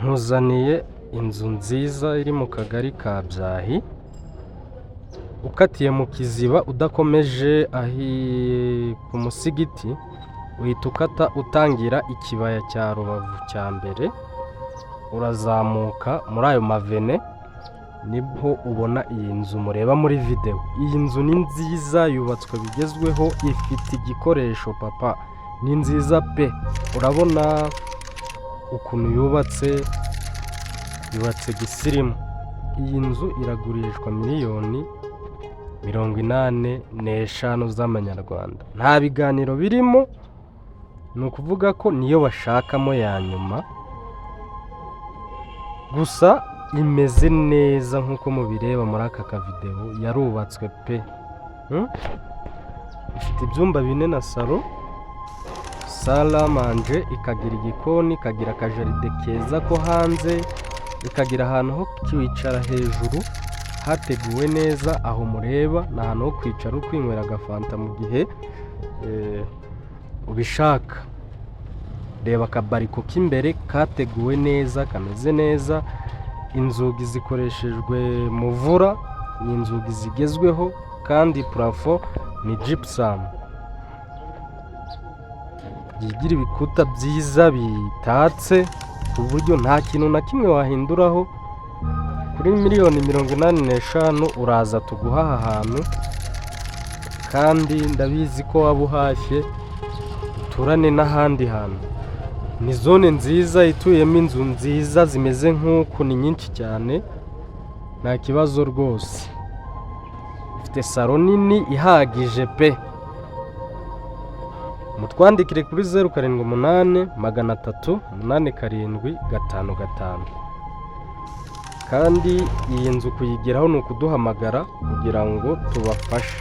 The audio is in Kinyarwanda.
Nkuzaniye inzu nziza iri mu kagari ka Byahi, ukatiye mu Kiziba udakomeje ku musigiti, uhita ukata utangira ikibaya cya Rubavu cya mbere, urazamuka muri ayo mavene nibwo ubona iyi nzu mureba muri video. Iyi nzu ni nziza, yubatswe bigezweho, ifite igikoresho papa, ni nziza pe. Urabona ukuntu yubatse gisirimu. Iyi nzu iragurishwa miliyoni 85 z'amanyarwanda. Nta biganiro birimo, ni ukuvuga ko niyo bashakamo ya nyuma, gusa imeze neza nk'uko mubireba muri aka kavideo. Yarubatswe pe. Ifite ibyumba 4 na salo, salamanje, ikagira igikoni, ikagira akajaride keza ko hanze, ikagira ahantu ho kwicara hejuru hateguwe neza. Aho mureba ni ahantu ho kwicara ukwinywera agafanta mu gihe ubishaka. Reba akabariko k'imbere kateguwe neza, kameze neza. Inzugi zikoreshejwe muvura, ni inzugi zigezweho, kandi plafo ni gypsum. Yigira ibikuta byiza bitatse ku buryo nta kintu na kimwe wahinduraho. Kuri miliyoni 85 uraza tuguha aha hantu, kandi ndabizi ko waba uhashye uturane n'ahandi hantu. Ni zone nziza ituyemo inzu nziza zimeze nk'uku, ni nyinshi cyane, nta kibazo rwose. Ifite salo nini ihagije pe. Mutwandikire kuri 07883755. kandi iyi nzu kuyigeraho ni ukuduhamagara kugira ngo tubafashe.